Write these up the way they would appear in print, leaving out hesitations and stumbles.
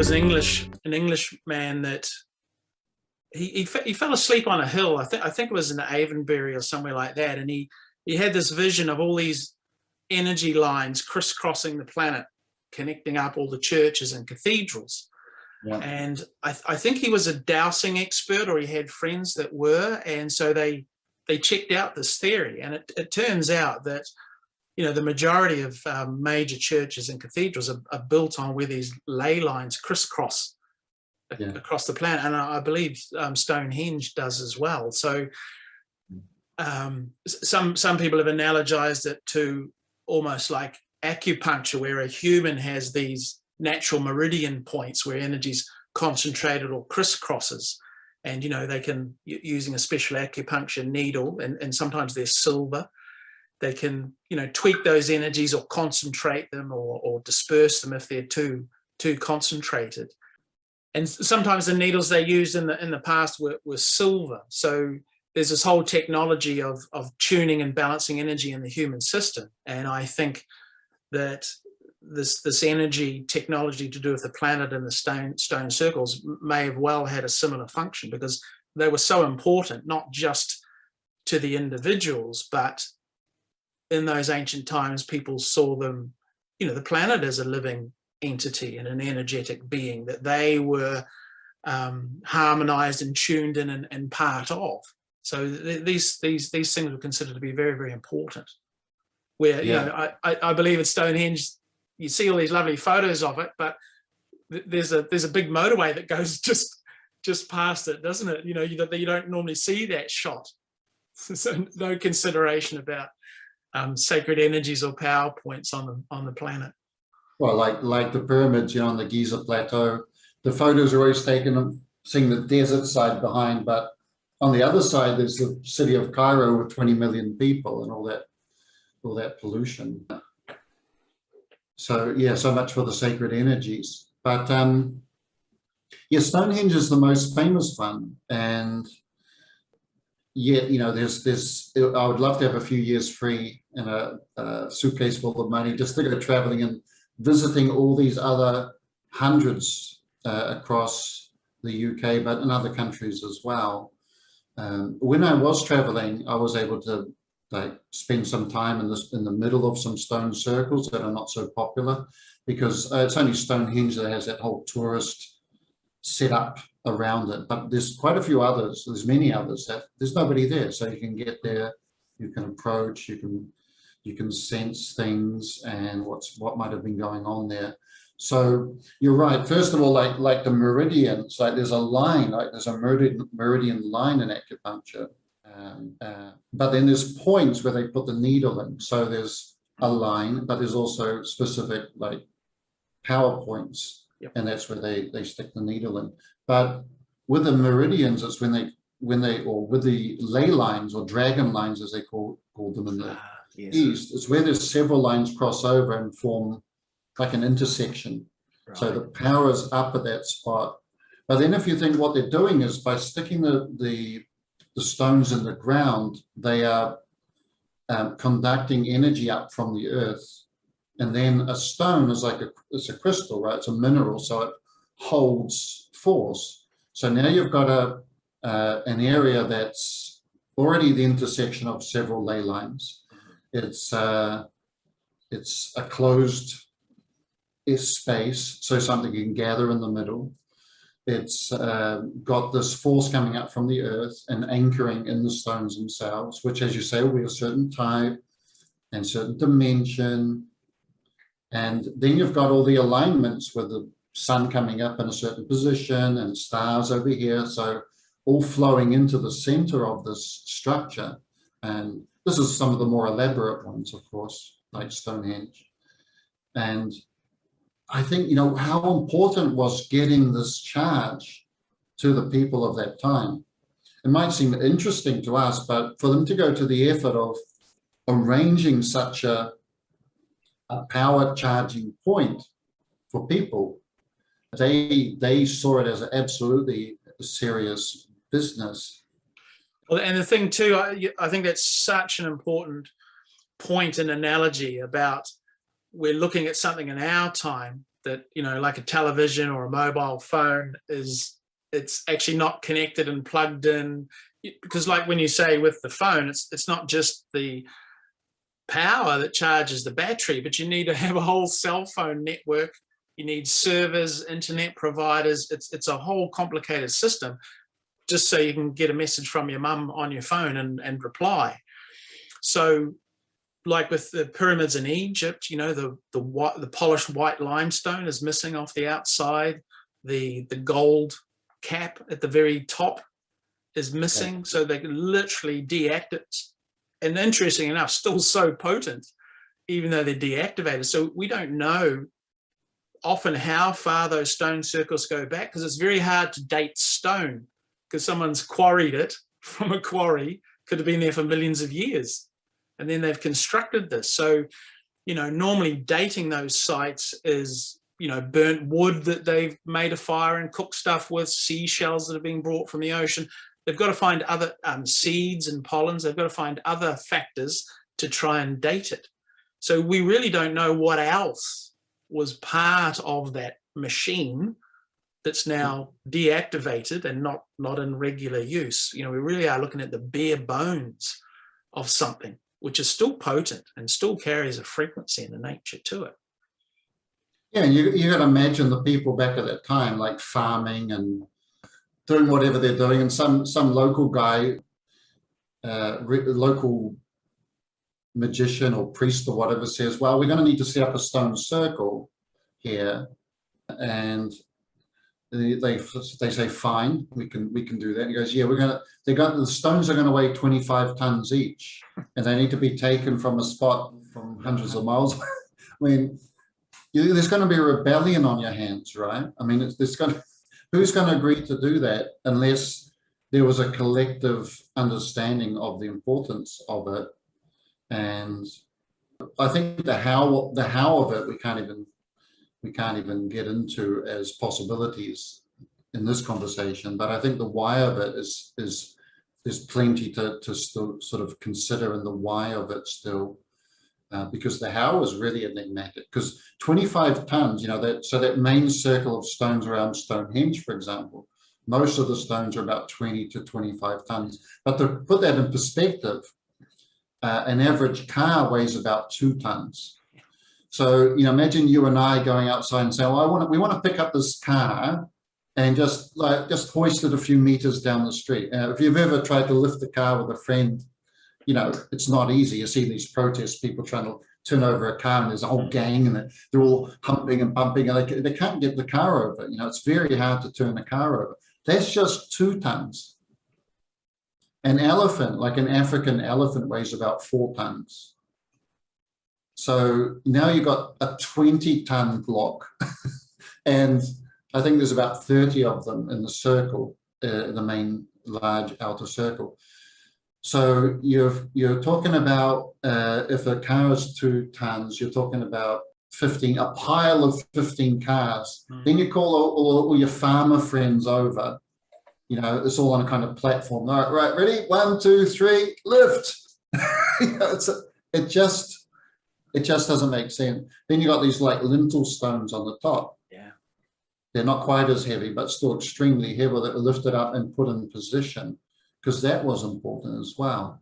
was an English man that he fell asleep on a hill. I think it was in Avonbury or somewhere like that, and he had this vision of all these energy lines crisscrossing the planet, connecting up all the churches and cathedrals. Yeah. And I think he was a dowsing expert, or he had friends that were, and so they checked out this theory, and it turns out that, you know, the majority of major churches and cathedrals are built on where these ley lines crisscross across the planet, and I believe Stonehenge does as well. So some people have analogized it to almost like acupuncture, where a human has these natural meridian points where energy's concentrated or crisscrosses, and, you know, they can, using a special acupuncture needle, and sometimes they're silver, they can, you know, tweak those energies or concentrate them or disperse them if they're too concentrated. And sometimes the needles they used in the past were silver. So there's this whole technology of tuning and balancing energy in the human system. And I think that this energy technology to do with the planet and the stone circles may have well had a similar function, because they were so important, not just to the individuals, but in those ancient times, people saw them, you know, the planet as a living entity and an energetic being that they were harmonized and tuned in and part of. So these things were considered to be very, very important. Where, you know, I believe at Stonehenge, you see all these lovely photos of it, but there's a big motorway that goes just past it, doesn't it? You know, you don't normally see that shot. So no consideration about sacred energies or power points on the planet. Well, like the pyramids, you know, on the Giza plateau, the photos are always taken of seeing the desert side behind, but on the other side there's the city of Cairo with 20 million people and all that pollution. So yeah, so much for the sacred energies. But yeah, Stonehenge is the most famous one, and yet, you know, there's I would love to have a few years free and a suitcase full of money just to go traveling and visiting all these other hundreds across the UK, but in other countries as well. When I was traveling, I was able to spend some time in the middle of some stone circles that are not so popular, because it's only Stonehenge that has that whole tourist setup around it. But there's quite a few others. There's many others that there's nobody there, so you can get there, you can approach, you can sense things and what might have been going on there. So you're right. First of all, like the meridians, like there's a line, like there's a meridian line in acupuncture. But then there's points where they put the needle in. So there's a line, but there's also specific like power points, and that's where they stick the needle in. But with the meridians, it's when they or with the ley lines or dragon lines, as they call them in the East, it's where there's several lines cross over and form like an intersection. Right. So the power is up at that spot. But then if you think what they're doing is by sticking the stones in the ground, they are conducting energy up from the earth. And then a stone is like it's a crystal, right? It's a mineral, so it holds force. So now you've got an area that's already the intersection of several ley lines. It's a closed space, so something can gather in the middle. It's got this force coming up from the earth and anchoring in the stones themselves, which, as you say, will be a certain type and certain dimension. And then you've got all the alignments with the sun coming up in a certain position and stars over here. So all flowing into the center of this structure. And this is some of the more elaborate ones, of course, like Stonehenge. And I think, you know, how important was getting this charge to the people of that time. It might seem interesting to us, but for them to go to the effort of arranging such a power charging point for people, they saw it as an absolutely serious business. Well, and the thing too, I think that's such an important point and analogy about we're looking at something in our time, that, you know, like a television or a mobile phone it's actually not connected and plugged in, because like when you say with the phone, it's not just the power that charges the battery, but you need to have a whole cell phone network. You need servers, internet providers. It's a whole complicated system, just so you can get a message from your mum on your phone and reply. So like with the pyramids in Egypt, you know, the polished white limestone is missing off the outside. The gold cap at the very top is missing. Okay. So they can literally deactivate. And interesting enough, still so potent, even though they're deactivated. So we don't know often how far those stone circles go back, because it's very hard to date stone, because someone's quarried it from a quarry, could have been there for millions of years. And then they've constructed this. So, you know, normally dating those sites is, you know, burnt wood that they've made a fire and cooked stuff with, seashells that have been brought from the ocean. They've got to find other seeds and pollens. They've got to find other factors to try and date it. So we really don't know what else was part of that machine that's now deactivated and not in regular use. You know, we really are looking at the bare bones of something which is still potent and still carries a frequency and a nature to it. Yeah, and you got to imagine the people back at that time, like farming and doing whatever they're doing, and some local guy, local magician or priest or whatever says, well, we're going to need to set up a stone circle here, and they say, fine, we can do that. And he goes, yeah, the stones are going to weigh 25 tons each, and they need to be taken from a spot from hundreds of miles. I mean, there's going to be a rebellion on your hands, right? I mean, who's going to agree to do that unless there was a collective understanding of the importance of it? And I think the how of it we can't even get into as possibilities in this conversation. But I think the why of it is there's plenty to still sort of consider in the why of it still. Because the how is really enigmatic, because 25 tons, you know, that main circle of stones around Stonehenge, for example, most of the stones are about 20 to 25 tons. But to put that in perspective, an average car weighs about 2 tons. So, you know, imagine you and I going outside and saying, well, we want to pick up this car and just hoist it a few meters down the street. If you've ever tried to lift a car with a friend, you know, it's not easy. You see these protest people trying to turn over a car, and there's a whole gang, and they're all humping and bumping, and they can't get the car over. You know, it's very hard to turn the car over. That's just 2 tons. An elephant, like an African elephant, weighs about 4 tons. So now you've got a 20-ton block, and I think there's about 30 of them in the circle, the main large outer circle. So you're talking about, if a car is 2 tons, you're talking about a pile of 15 cars. Then you call all your farmer friends over. You know, it's all on a kind of platform. All right, ready? 1, 2, 3, lift. You know, it just doesn't make sense. Then you got these like lintel stones on the top. Yeah, they're not quite as heavy, but still extremely heavy, that were lifted up and put in position, because that was important as well.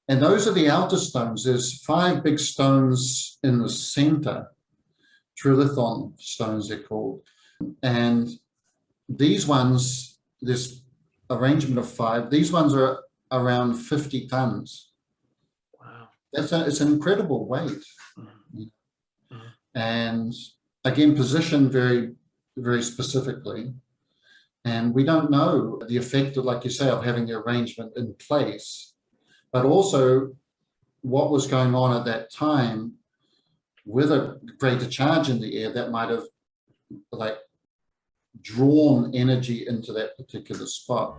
And those are the outer stones. There's 5 big stones in the center, trilithon stones they're called. And these ones, this arrangement of 5, these ones are around 50 tons. Wow. It's an incredible weight. And again, positioned very, very specifically. And we don't know the effect of, like you say, of having the arrangement in place, but also what was going on at that time with a greater charge in the air that might have like drawn energy into that particular spot.